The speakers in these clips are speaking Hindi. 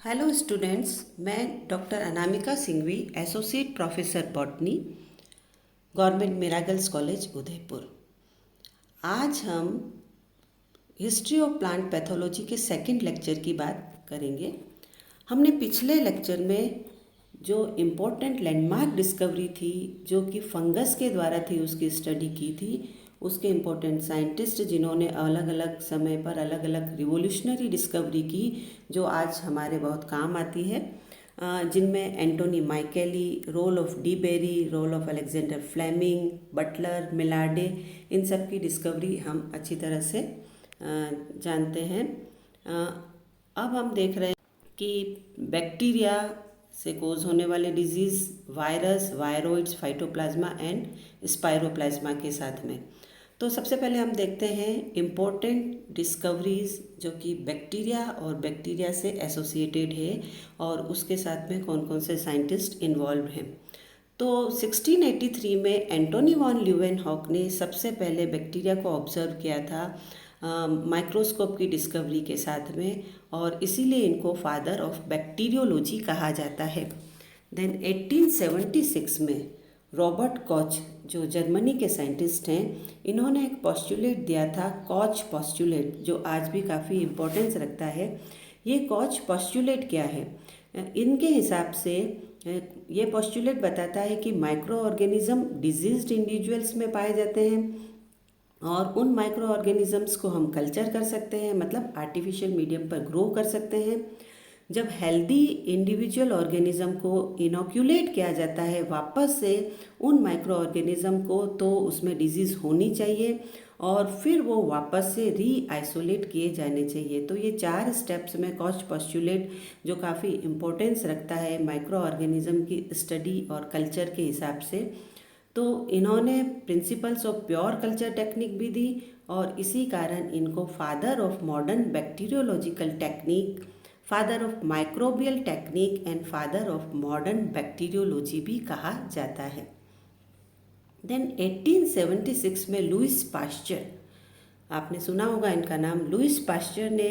हेलो स्टूडेंट्स, मैं doctor Anamika Singhvi, associate professor botany, government Meera girls college Udaipur. आज हम हिस्ट्री ऑफ प्लांट पैथोलॉजी के सेकंड लेक्चर की बात करेंगे। हमने पिछले लेक्चर में जो इम्पोर्टेंट लैंडमार्क डिस्कवरी थी, जो कि फंगस के द्वारा थी, उसकी स्टडी की थी। उसके इम्पोर्टेंट साइंटिस्ट जिन्होंने अलग अलग समय पर अलग अलग रिवोल्यूशनरी डिस्कवरी की, जो आज हमारे बहुत काम आती है, जिनमें Antonio Micheli, role of de Bary, role of Alexander Fleming, Butler, Millardet, इन सब की डिस्कवरी हम अच्छी तरह से जानते हैं। अब हम देख रहे हैं कि बैक्टीरिया से कोज होने वाले disease, virus, viroids, phytoplasma and spiroplasma के साथ में। तो सबसे पहले हम देखते हैं इम्पोर्टेंट डिस्कवरीज जो कि बैक्टीरिया और बैक्टीरिया से एसोसिएटेड है और उसके साथ में कौन कौन से साइंटिस्ट इन्वॉल्व हैं। तो 1683 में एंटोनी वॉन ल्यूवेनहॉक ने सबसे पहले बैक्टीरिया को ऑब्जर्व किया था माइक्रोस्कोप की डिस्कवरी के साथ में, और इसीलिए इनको फादर ऑफ बैक्टीरियोलॉजी कहा जाता है। देन 1876 में रॉबर्ट कॉच, जो जर्मनी के साइंटिस्ट हैं, इन्होंने एक पॉस्टुलेट दिया था, कॉच पॉस्टुलेट, जो आज भी काफ़ी इम्पोर्टेंस रखता है। ये कॉच पॉस्टुलेट क्या है? इनके हिसाब से ये पॉस्टुलेट बताता है कि माइक्रो ऑर्गेनिज्म डिजीज्ड इंडिविजुअल्स में पाए जाते हैं और उन माइक्रो ऑर्गेनिजम्स को हम कल्चर कर सकते हैं, मतलब आर्टिफिशियल मीडियम पर ग्रो कर सकते हैं। जब हेल्दी इंडिविजुअल ऑर्गेनिज्म को इनोक्यूलेट किया जाता है वापस से उन माइक्रो ऑर्गेनिज्म को, तो उसमें डिजीज़ होनी चाहिए और फिर वो वापस से री आइसोलेट किए जाने चाहिए। तो ये 4 स्टेप्स में कॉच पॉस्टुलेट, जो काफ़ी इम्पोर्टेंस रखता है माइक्रो ऑर्गेनिज्म की स्टडी और कल्चर के हिसाब से। तो इन्होंने principles of pure culture technique भी दी और इसी कारण इनको father of modern bacteriological technique, father of microbial technique and father of modern bacteriology भी कहा जाता है। देन 1876 में लुईस पाश्चर, आपने सुना होगा इनका नाम। लुईस पाश्चर ने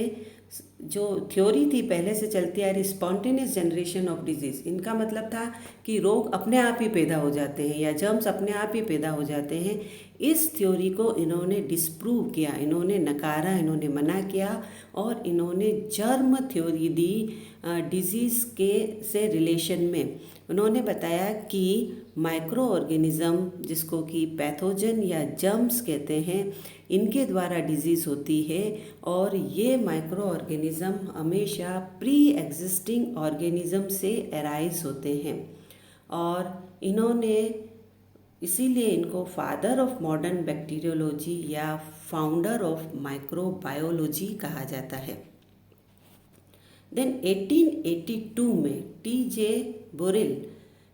जो थ्योरी थी पहले से चलती आ रही, स्पॉन्टेनियस जनरेशन ऑफ डिजीज़, इनका मतलब था कि रोग अपने आप ही पैदा हो जाते हैं या जर्म्स अपने आप ही पैदा हो जाते हैं। इस थ्योरी को इन्होंने डिस्प्रूव किया, इन्होंने नकारा, इन्होंने मना किया और इन्होंने जर्म थ्योरी दी डिजीज़ के से रिलेशन में। उन्होंने बताया कि माइक्रो ऑर्गेनिज़म, जिसको कि पैथोजन या जर्म्स कहते हैं, इनके द्वारा डिजीज़ होती है और ये माइक्रो ऑर्गेनिज़म हमेशा प्री एग्जिस्टिंग ऑर्गेनिज़म से अराइज होते हैं और इन्होंने इसीलिए इनको फादर ऑफ मॉडर्न बैक्टीरियोलॉजी या फाउंडर ऑफ माइक्रोबायोलॉजी कहा जाता है। देन 1882 में टी.जे. बोरेल,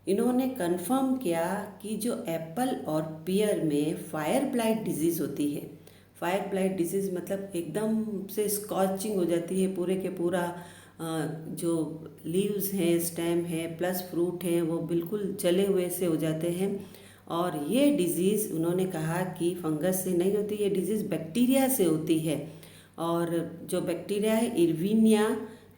इन्होंने कंफर्म किया कि जो एप्पल और पियर में फायर ब्लाइट डिजीज़ होती है, फायर ब्लाइट डिजीज़ मतलब एकदम से स्कॉचिंग हो जाती है, पूरे के पूरा जो लीव्स हैं, स्टेम है प्लस फ्रूट हैं, वो बिल्कुल जले हुए से हो जाते हैं। और ये डिज़ीज़ उन्होंने कहा कि फंगस से नहीं होती, ये डिज़ीज़ बैक्टीरिया से होती है। और जो बैक्टीरिया है इरविनिया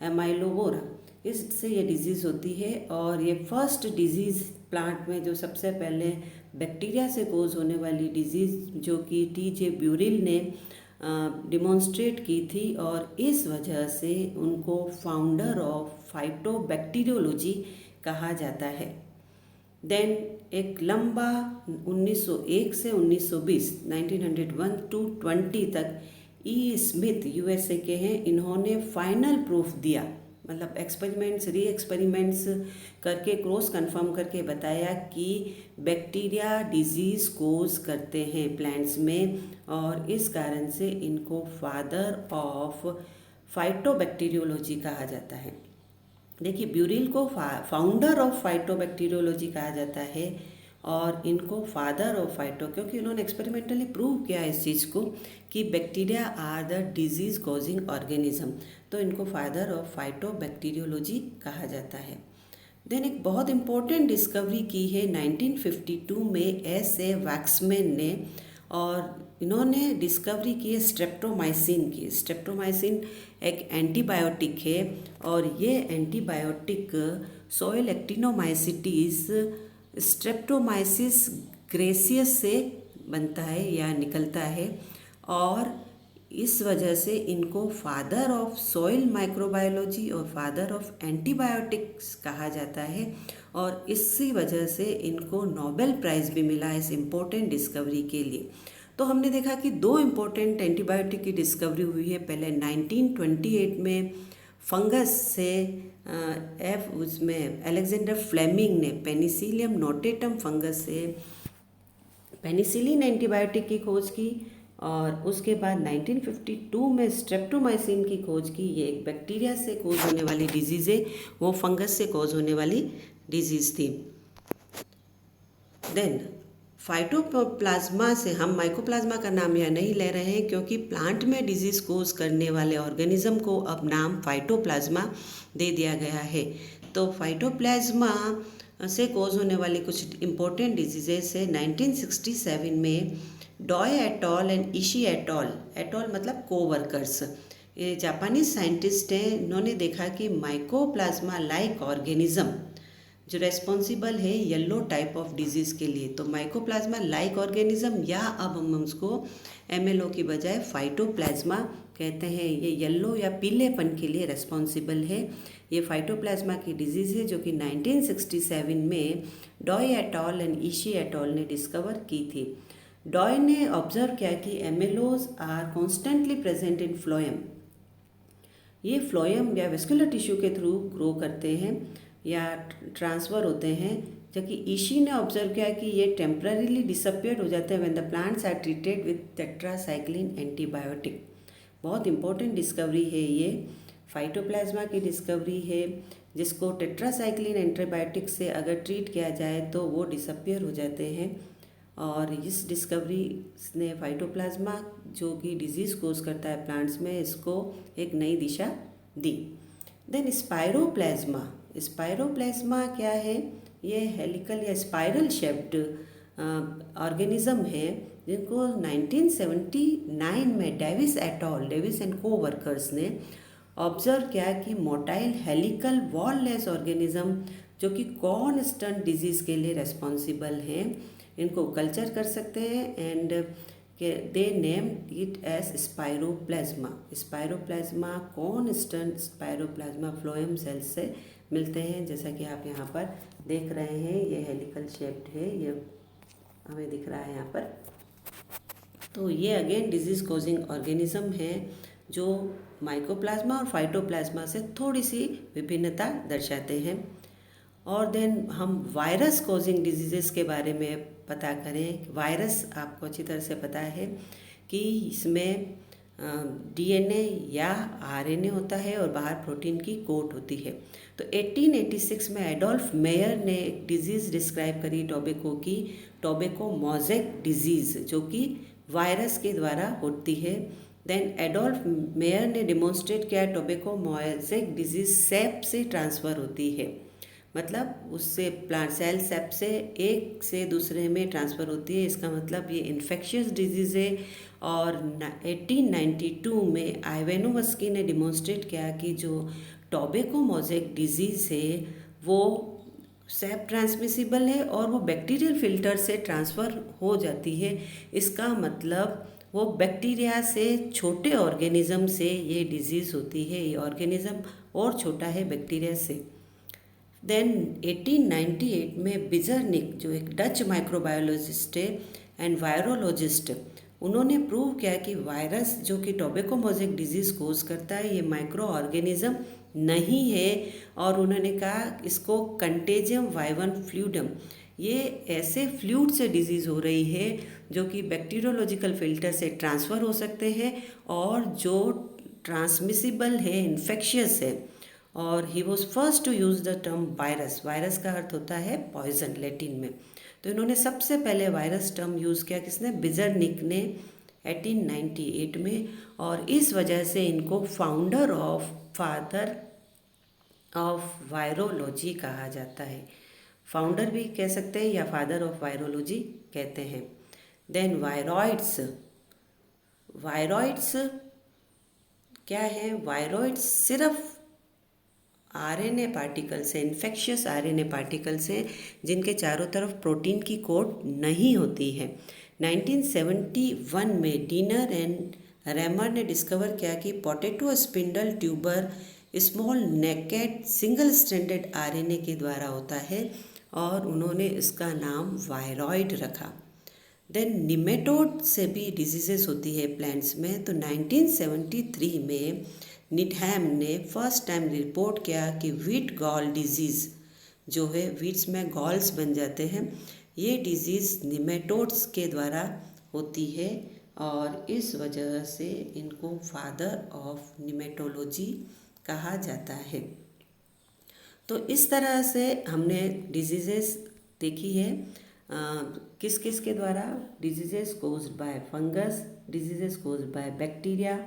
एमाइलोवोरा, इससे ये डिज़ीज़ होती है और ये फर्स्ट डिज़ीज़ प्लांट में जो सबसे पहले बैक्टीरिया से कोज होने वाली डिज़ीज़, जो कि टी.जे. ब्यूरिल ने डिमॉन्स्ट्रेट की थी और इस वजह से उनको फाउंडर ऑफ फाइटोबैक्टीरियोलॉजी कहा जाता है। देन एक लंबा 1901 से 1920, 1901 टू 20 तक ई स्मिथ यूएसए के हैं, इन्होंने फाइनल प्रूफ दिया, मतलब एक्सपेरिमेंट्स री एक्सपेरिमेंट्स करके क्रॉस कंफर्म करके बताया कि बैक्टीरिया डिजीज़ कोज करते हैं प्लांट्स में और इस कारण से इनको फादर ऑफ फाइटोबैक्टीरियोलॉजी कहा जाता है। देखिए, ब्यूरिल को फाउंडर ऑफ फाइटोबैक्टीरियोलॉजी कहा जाता है और इनको फादर ऑफ फाइटो, क्योंकि उन्होंने एक्सपेरिमेंटली प्रूव किया इस चीज़ को कि bacteria are the disease causing organism, तो इनको फादर ऑफ फाइटोबैक्टीरियोलॉजी कहा जाता है। देन एक बहुत इंपॉर्टेंट डिस्कवरी की है 1952 में एस.ए. वैक्समैन ने, और इन्होंने डिस्कवरी की है स्ट्रेप्टोमाइसिन की। स्ट्रेप्टोमाइसिन एक एंटीबायोटिक है और ये antibiotic soil actinomycetes Streptomyces gracious से बनता है या निकलता है, और इस वजह से इनको फादर ऑफ सॉइल माइक्रोबायोलॉजी और फादर ऑफ एंटीबायोटिक्स कहा जाता है। और इसी वजह से इनको नोबेल प्राइज़ भी मिला इस इम्पोर्टेंट डिस्कवरी के लिए। तो हमने देखा कि दो इम्पोर्टेंट एंटीबायोटिक की डिस्कवरी हुई है। पहले 1928 में फंगस से उसमें अलेक्जेंडर फ्लेमिंग ने पेनिसिलियम नोटेटम फंगस से पेनिसिलिन एंटीबायोटिक की खोज की, और उसके बाद 1952 में स्ट्रेप्टोमाइसिन की खोज की। ये एक बैक्टीरिया से कोज होने वाली डिजीज़ है, वो फंगस से कोज होने वाली डिजीज़ थी। देन फाइटोप्लाज्मा से, हम माइकोप्लाज्मा का नाम यहाँ नहीं ले रहे हैं क्योंकि प्लांट में डिजीज़ कोज करने वाले ऑर्गेनिज्म को अब नाम फाइटोप्लाज्मा दे दिया गया है। तो फाइटोप्लाज्मा से कोज होने वाली कुछ इम्पोर्टेंट डिजीजेस है। 1967 में Doi et al and Ishii et al, et al मतलब कोवर्कर्स, ये जापानीज साइंटिस्ट हैं। इन्होंने देखा कि माइकोप्लाज्मा लाइक ऑर्गेनिज्म जो रेस्पॉन्सिबल है येलो टाइप ऑफ डिजीज़ के लिए। तो माइकोप्लाज्मा लाइक ऑर्गेनिज्म, या अब हम उसको एमएलओ की बजाय फाइटोप्लाज्मा कहते हैं, ये येलो या पीलेपन के लिए रेस्पॉन्सिबल है। ये फाइटोप्लाज्मा की डिजीज़ है जो कि 1967 में Doi et al and Ishii et al ने डिस्कवर की थी। डॉय ने ऑब्जर्व किया कि MLOs are constantly present in phloem. ये फ्लोएम या वेस्कुलर टिश्यू के थ्रू ग्रो करते हैं या ट्रांसफ़र होते हैं, जबकि इशी ने ऑब्जर्व किया कि ये टेम्पररीली डिसअपियर हो जाते हैं when the plants are treated with tetracycline antibiotic. बहुत इंपॉर्टेंट डिस्कवरी है ये, फाइटोप्लाज्मा की डिस्कवरी है जिसको टेट्रासाइक्लिन एंटीबायोटिक से अगर ट्रीट किया जाए तो वो डिसअपियर हो जाते हैं। और इस डिस्कवरी ने फाइटोप्लाज्मा जो कि डिजीज़ कोज करता है प्लांट्स में, इसको एक नई दिशा दी। देन स्पाइरोप्लाज्मा, स्पाइरोप्लाज्मा क्या है? ये हेलिकल या स्पाइरल शेप्ड ऑर्गेनिज्म है जिनको 1979 में डेविस एटॉल, डेविस एंड को वर्कर्स ने ऑब्जर्व किया कि मोटाइल हेलिकल वॉललेस ऑर्गेनिज्म जो कि कॉर्न स्टंट डिजीज़ के लिए रेस्पॉन्सिबल हैं, इनको कल्चर कर सकते हैं and they name it as spiroplasma. Spiroplasma corn stunt spiroplasma phloem cells से मिलते हैं, जैसा कि आप यहाँ पर देख रहे हैं। ये हेलिकल शेप्ड है, ये हमें दिख रहा है यहाँ पर। तो ये अगेन डिजीज़ कोजिंग ऑर्गेनिज्म है जो माइकोप्लाज्मा और फाइटोप्लाज्मा से थोड़ी सी विभिन्नता दर्शाते हैं। और देन हम वायरस कोजिंग डिजीज़ के बारे में पता करें। वायरस आपको अच्छी तरह से पता है कि इसमें डीएनए या आरएनए होता है और बाहर प्रोटीन की कोट होती है। तो 1886 में एडोल्फ मेयर ने एक डिजीज़ डिस्क्राइब करी टोबैको की, टोबैको मोज़ेक डिजीज़, जो कि वायरस के द्वारा होती है। देन एडोल्फ मेयर ने डिमॉन्स्ट्रेट किया टोबैको मोज़ेक डिजीज़ सेप से ट्रांसफ़र होती है, मतलब उससे प्लांट सेल सेप से एक से दूसरे में ट्रांसफ़र होती है। इसका मतलब ये इन्फेक्शियस डिजीज़ है। और 1892 में आइवेनोवस्की ने डिमॉन्स्ट्रेट किया कि जो टोबैको मोज़ेक डिजीज़ है वो सेप ट्रांसमिसिबल है और वो बैक्टीरियल फिल्टर से ट्रांसफ़र हो जाती है। इसका मतलब वो बैक्टीरिया से, छोटे ऑर्गेनिज़म से ये डिजीज़ होती है। ये ऑर्गेनिज़म और छोटा है बैक्टीरिया से। देन 1898 में बिजरनिक जो एक डच माइक्रोबायोलॉजिस्ट है एंड वायरोलॉजिस्ट, उन्होंने प्रूव किया कि वायरस जो कि टोबैको मोज़ेक डिजीज़ कोज करता है ये माइक्रो ऑर्गेनिज़म नहीं है। और उन्होंने कहा इसको कंटेजियम वाइवन फ्लूइडम, ये ऐसे फ्लूइड से डिजीज़ हो रही है जो कि बैक्टीरियोलॉजिकल फिल्टर से ट्रांसफ़र हो सकते हैं और जो ट्रांसमिसिबल है, इन्फेक्शियस है। और he was first to use the term virus. Virus का अर्थ होता है पॉइजन लैटिन में। तो इन्होंने सबसे पहले वायरस टर्म यूज़ किया, किसने? बिजरनिक ने 1898 में। और इस वजह से इनको फादर ऑफ वायरोलॉजी कहा जाता है। फाउंडर भी कह सकते हैं या फादर ऑफ वायरोलॉजी कहते हैं। Then viroids. वायरॉइड्स क्या है? वायरॉइड्स सिर्फ आरएनए पार्टिकल्स हैं, इन्फेक्शियस आरएनए पार्टिकल्स हैं जिनके चारों तरफ प्रोटीन की कोट नहीं होती है। 1971 में डीनर एंड रैमर ने डिस्कवर किया कि potato spindle tuber small naked single stranded RNA के द्वारा होता है और उन्होंने इसका नाम वायरॉइड रखा। देन निमेटोड से भी डिजीजेस होती है प्लांट्स में। तो 1973 में निडहैम ने फर्स्ट टाइम रिपोर्ट किया कि वीट गॉल डिजीज़ जो है, वीट्स में गॉल्स बन जाते हैं, ये डिजीज़ निमेटोड्स के द्वारा होती है और इस वजह से इनको फादर ऑफ निमेटोलॉजी कहा जाता है। तो इस तरह से हमने डिजीजेस देखी है। किस किस के द्वारा? Diseases caused by fungus, diseases caused by bacteria,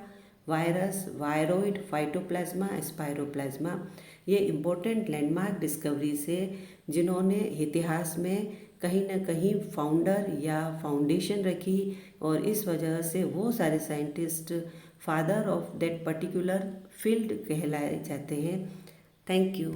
virus, viroid, phytoplasma, spiroplasma. ये इम्पोर्टेंट लैंडमार्क डिस्कवरीज है जिन्होंने इतिहास में कहीं ना कहीं फाउंडर या फाउंडेशन रखी और इस वजह से वो सारे scientist father of that particular field कहलाए जाते हैं। Thank you.